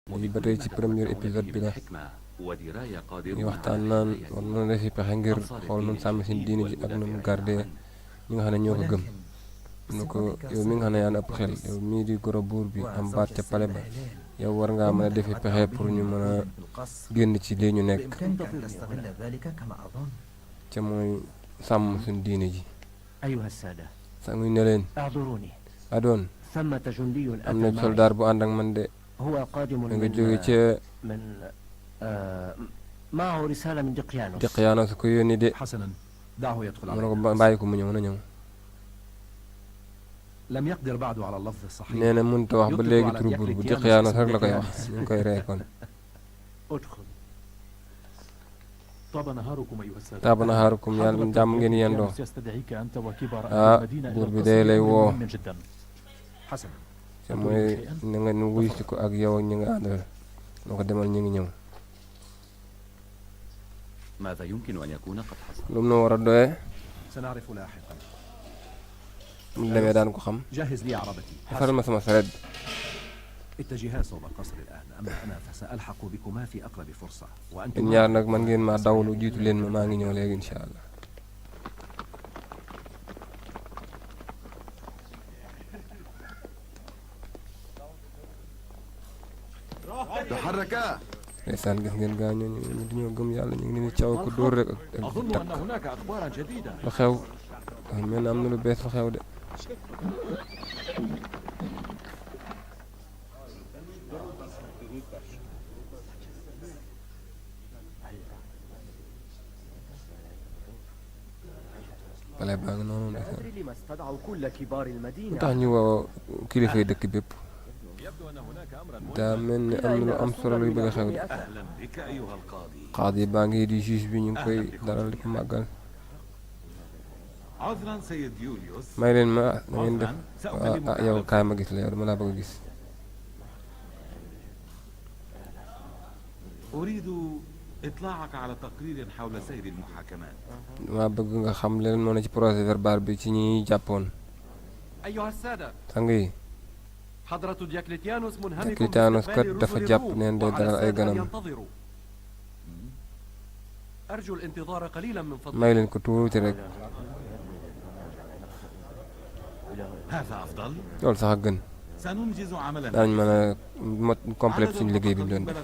lii ba tey ci premier épisode bi la ñu waxtaan naan war na defi pexe ngir xool nun sàmm seen diine ji ak nun garde ñi nga xam ne ñoo ko gëm nu ko yow mi nga xam ne yaa ëpp xel yow mii di goro buur bi am baat ca pale ba yow war ngaa mën a defi pexe pour ñu mën a génn ci lii ñu nekk ca mooy sàmm suñ diine ji sanguñ ne leen adoon am na soldaar bu ànd ak man de da nga jóge ca Diqyaano su ko yónni de mu ne ko bàyyi ko mu ñëw na ñëw nee na mënut a wax ba léegi turu buur bu Diqyaano rek la koy wax ñu ngi koy rey kon taaba nahaarukum yàlla jàmm ngeen yendoo buur bi day lay woo te mooy na nga nu wuy si ko ak yow ñi nga àndal noo ko demal ñu ngi ñëw lu mu na war a doyee mu demee daan ko xam defaral ma sama saret yéen ñaar nag man ngeen ma dawlu jiitu leen ma maa ngi ñëw léegi incha allah ndeysaan gis ngeen gaa ñooñu ñu dañoo gëm yàlla ñu ngi leen di caw ko dóor rek ak takk lu xew mel na am na lu bees fa xew de bale baa ngi noonu ndeysaan lu tax ñu woo kilifay dëkk bépp daa mel ni am na lu am solo luy bëgg a xew de qaadi baa ngi di juge bi ñu ngi koy dalal di ko màggal may leen ma da ngeen def yow kaay ma gis la yow dama laa bëgg a gis dama bëgg nga xam leen moo ne ci procès verbal bi ci ñi jàppoon sang yi Diocletianus kat dafa jàpp neen day dalal ay ganam may leen ko tuuti rek loolu sax a gën daañu mën a mot complet suñu liggéey bi ñu doon def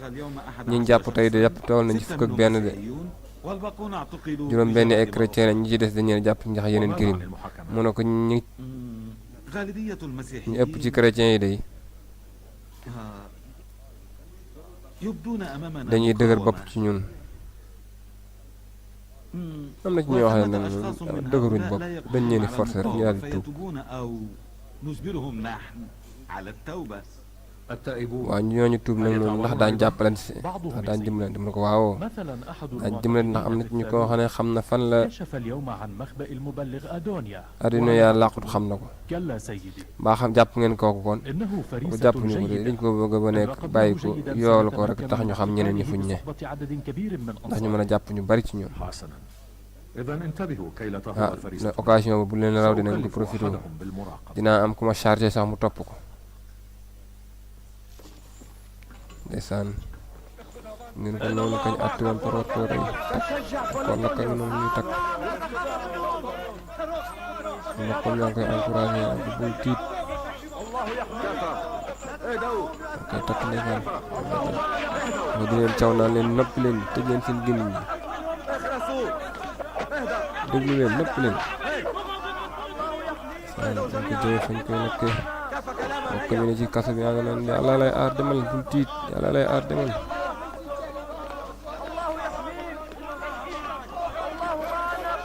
ñi jàpp tey de jàpp tool nañ ci fukk ak benn de juróom benn ay chrétien ñi ci des dañu leen jàpp ndax yeneen crime mu ne ko ñu ëpp ci chrétien yi day dañuy dëgër bopp ci ñun am na ci ñoo xam ne nag dëgëruñ bopp dañ leen di forcer rek ñu daal di tuub waaw ñooñu tuub nag noonu ndax daañ jàppalante si ndax daañ dimbalante mu ne ko waawoo daañ dimbalante ndax am na ci ñu ko xam ne xam na fan la adduna yaa làqut xam na ko mbaa xam jàpp ngeen kooku kon ko jàpp ñu ko de dañ ko bëgg ba nekk bàyyi ko yoolu ko rek tax ñu xam ñeneen ñi fuñ ne ndax ñu mën a jàpp ñu bari ci ñoom na occasion bu leen raw dinañ ko profité dinaa am ku ma chargé sax mu topp ko ndeysaan ngeen ko noonu kañ àtti woon parotoor yi kon nag kañ noonu ñuy takk ndax comme yaa ngi koy encouragé ak bul tiit koy takk ndeysaan ma di leen caw naan leen nëpp leen tëj leen seen gémmiñ ñi déglu leen nëpp leen saan dañ ko jëwe fañ koy nekkee bokk bi ne ci kaso bi yaa nga naan yàlla lay aar demal bul tiit yàlla lay aar demal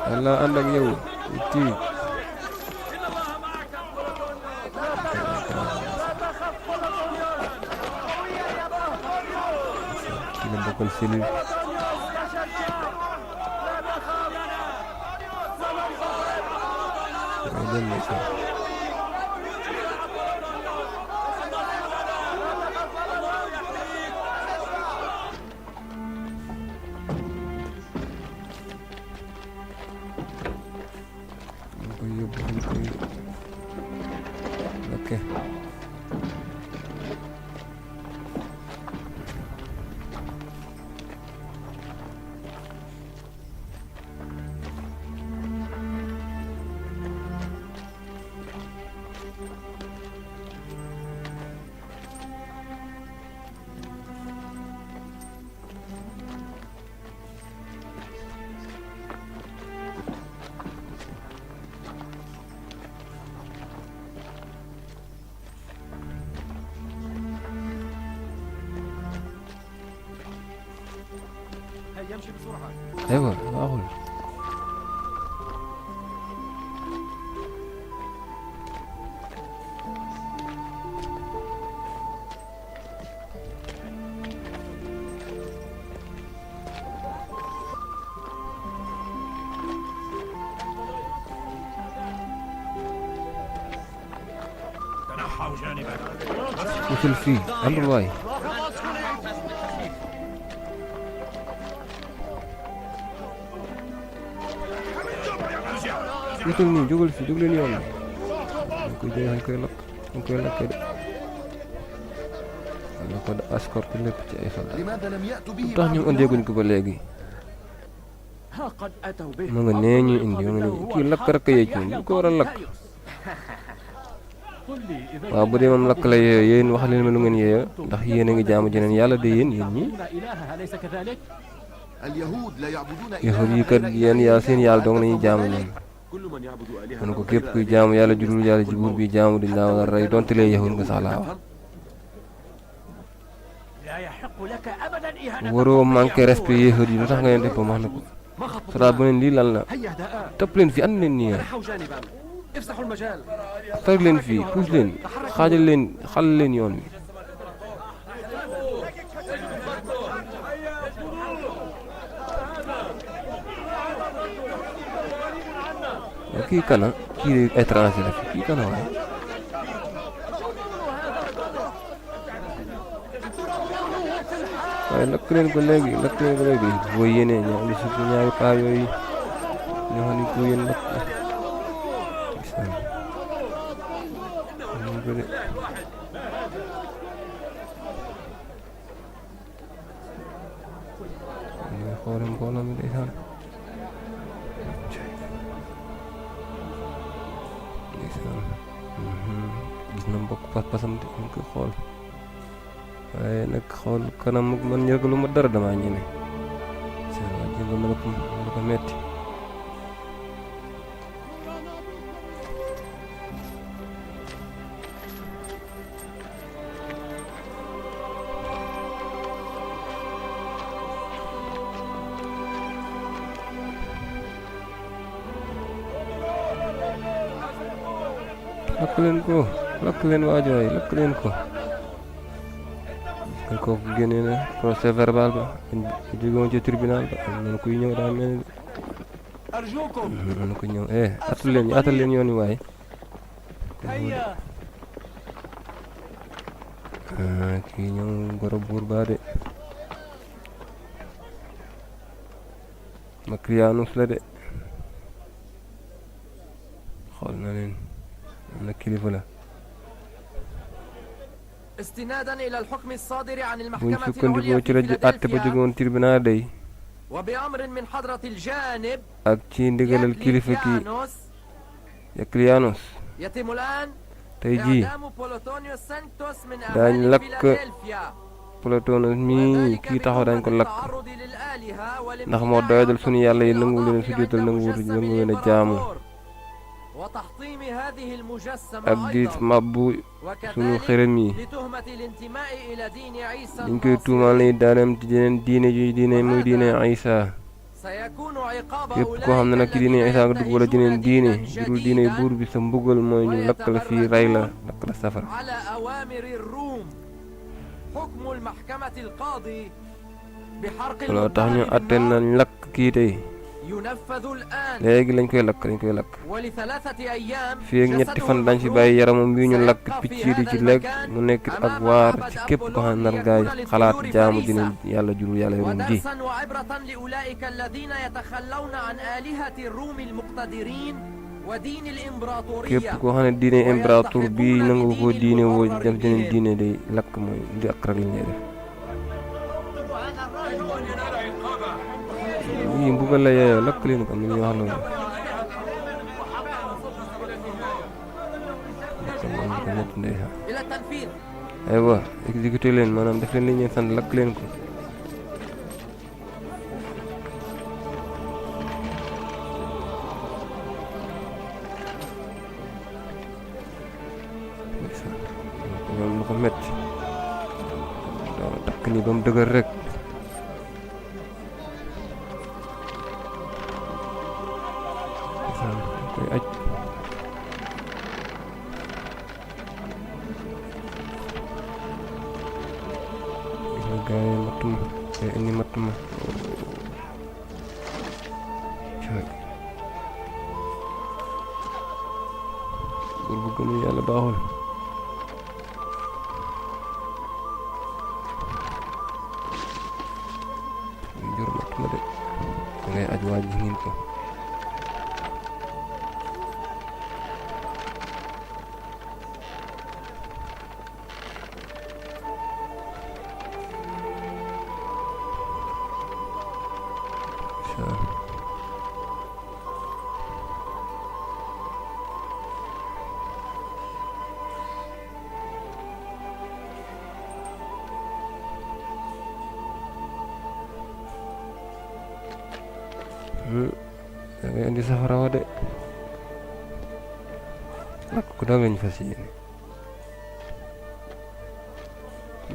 yàlla ànd ak yow bul tiit ki la bokkal cellule ok aywa baaxul usul fii àndul waay usul nii jógal fii jóg leen yoon dañ koy lakk dañ koy lakkee de la ko escorte lépp ci ay soldat lu tax ñoom andeeguñ ko ba léegi ma nga nee ñuy indi ma nga nee kii lakk rek a yee ci ñu ko war a lakk waaw bu dee moom lakk la yeeyoo yéen wax leen ma lu ngeen yeeyoo ndax yéen a ngi jaamu jeneen yàlla de yéen ñi yahud yi kat yéen yaa seen yàlla dong nañuy jaamu ñoom man ko képp kuy jaamu yàlla judul yàlla ji buur bi jaamu dañ laa war a rey donte lee yahud nga sax laa wax waroo manqué respect yahud yi lu tax nga leen def ba wax na ko sara bu neen lii lan la topp leen fi ànd leen nii tag leen fii puus leen xaajal leen xal leen yoon wi kii kana kii étranger la fi kii kana waaye waaye lakk leen ko léegi boo yéenee ñaari suuf ñaari paa yooyu ñoo xam ne ko yéen lakk xoolal mbooloo mi ndeysaan gis na mbokk pas-pasam de ñu koy xool waaye nag xool kanam man njëkkalu ma dara damaa ñeme seen waa jëngal na ko metti lakk leen waajooy lakk leen ko kan kooku génnee na procès verbal ba jógewoon ci tribunal ba am na kuy ñëw daa mel ni am na kuy ñëw atal leen yoon wi waaye kii ñëw goro buur baa de Macrianus la de xool na leen am na kilifa la buñ sukkandikoo ci rajo àtte ba jógoon tribunal day ak ci ndigalal kilifa ki Macrianus tey jii daañ lakk Plotinus mii kii taxaw dañ ko lakk ndax moo doyadal sunu yàlla yi nangu leen sujjóotal nangu leen a jaamu ak di mabbu sunu xërëm yi dañ koy tuumaal ne daanam ci jeneen diine juy diine muy diine Isa képp koo xam ne nag ci diine Isa nga dugg wala jeneen diine jurul diine buur bi sa mbugal mooy ñu lakk la fii rey la lakk la safara looloo tax ñu atte nañ lakk kii tey léegi lañ koy lakk fii ak ñetti fan dañ fi bàyyi yaramam wi ñu lakk picc yi di ci lekk mu nekk ak waar ci képp ko xam nar gaay xalaat jaamu dina yàlla jurul yàlla rum ji képp koo xam ne diine impérator bi nangu ko diine woo def jeneen diine day lakk mooy di ak rek lañ lay def lii mbugal la yeeyoo lakk leen ko am na ñuy wax loolu ko ñett ndeysaan aywa exécuté leen maanaam def leen li ñeen sant lakk leen ko ñoom lu ko metti takk ni ba mu dëgër rek gaay matuma indi matuma buur bu gëmul yàlla baaxul jur matuma de dangay aj waaj ngin ko da ngay indi safara wa de lakk ko daal lañ fas yéene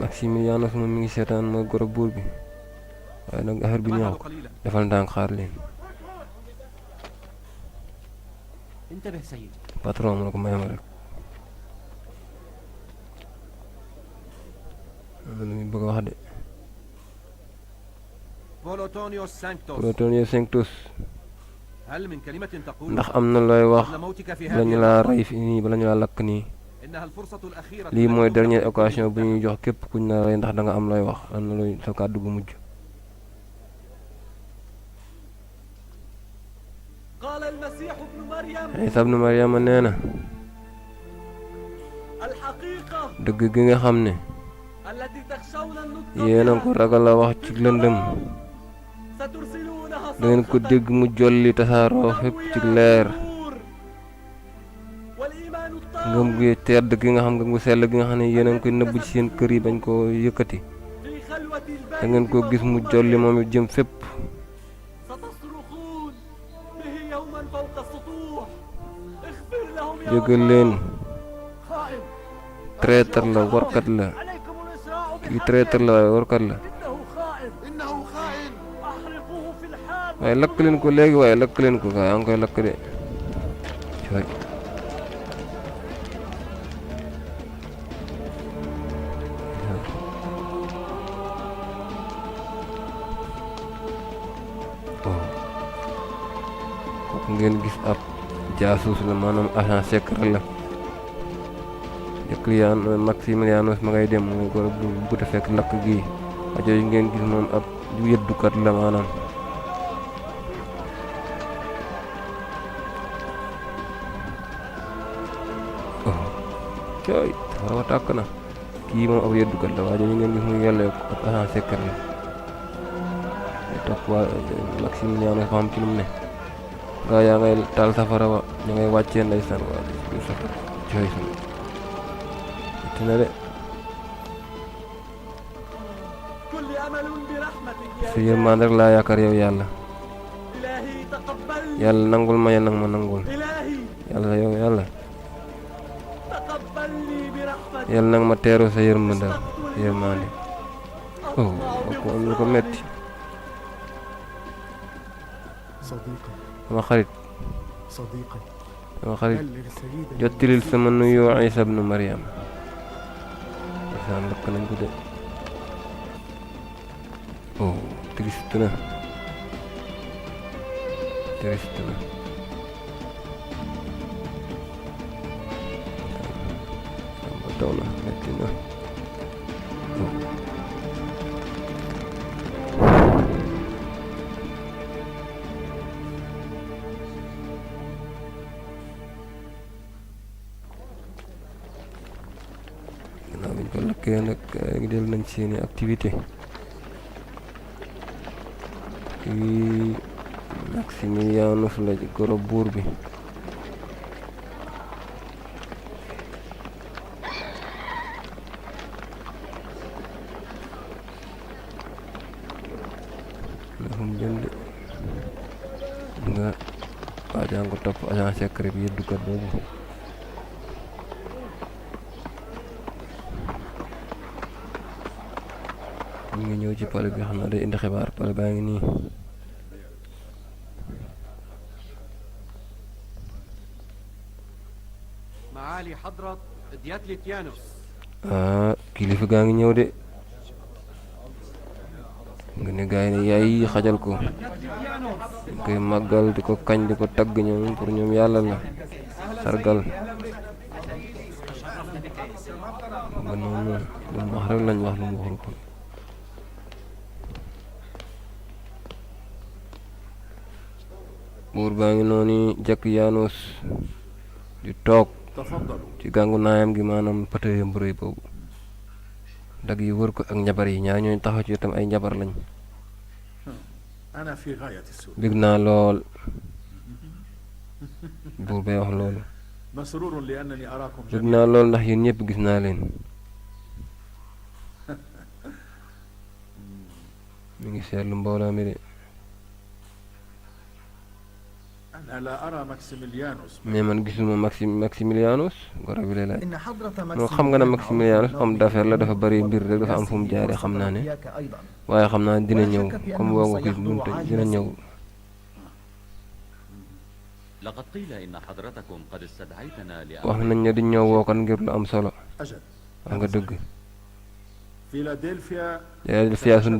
Maximilianus moom mi ngi seetaan mooy goro buur bi waaye nag affaire bi ñaaw defal ndànk xaar leen patron mu ne ko may ma rek lu muy bëgg a wax de Polonio Sanctus ndax am na looy wax bala ñu laa rey fii nii bala ñu laa lakk nii lii mooy dernière occasion bu ñuy jox képp kuñ la rey ndax da nga am looy wax am na looy sa kàddu gu mujj Isa ibnu Maryama nee na dëgg gi nga xam ne yéen a ko ragal a wax ci lëndëm da ngeen ko dégg mu jolli tasaaroo fépp ci leer ngëm gu tedd gi nga xam nga gu sell gi nga xam ne yéen a ngi koy nëbb ci seen kër yi bañ koo yëkkati da ngeen ko gis mu jolli moom it jëm fépp yëgal leen traiteur la warkat la kii traiteur la waaye warkat la waaye lakk leen ko léegi waaye lakk leen ko gaa yaa ngi koy lakk de cooy kooku ngeen gis ab jaasuus la maanaam agent secret la Maximilianus ma ngay dem mooy goro bu te fekk lakk gi wajo yi ngeen gis moom ab yëddukat la maanaam cooy safara wa tàkk na kii moom ab yëddukat la wajo yi ngeen gis muy yàlla ab agent secret la topp waa Maximilianus xam ci lu mu ne gaa yaa ngay taal safara wa ñu ngay wàccee ndeysaan waa safara cooy tina de sa yërmande rek laa yaakaar yow yàlla yàlla nangul ma yàlla nag ma nangul yàlla yow yàlla yàlla nag ma teeru sa yërmande oh ak am lu ko metti sama xarit jottilil sama nuyoo Isa ibnu Maryam isaan lakk nañ ko de oh triste na ba taw na metti na gannaaw biñ ko lakkee nag ngi del nañ seeni activité kii Maximilianus la ci goro buur bi lafum jënd nga waajaa ko topp agent secret bi yëddukat boobu ñu ngi ñëw ci pale bi xam naa day indi xibaar pale baa ngi nii kilifa gaa ngi ñëw de nga ne gaay ne yaay xajal ko koy màggal di ko kañ di ko tagg ñoom pour ñoom yàlla la sargal ba noonu lu mu wax rek lañ wax lu mu waxul ko buur baa ngi noonu jekk Yaanuus di toog ci gàngu naayam gi maanaam pëtëyam bu rëy boobu dag yi wër ko ak njabar yi ñaar ñooñu taxaw ci itam ay njabar lañ bég naa lool buur bay wax loolu bég naa lool ndax yéen ñëpp gis naa leen mi ngi seetlu mbooloo mi de mais man gisuma Maximilianus goro bi lay laaj moo xam nga ne Maximilianus homme d'affaires la dafa bari mbir rek dafa am fu mu jaaree xam naa ne waaye xam naa ne dina ñëw comme woo nga ko munta dina ñëw wax nañ ne di ñëw woo kan ngir lu am solo wax nga dëgg Philadelphia suñu dëkk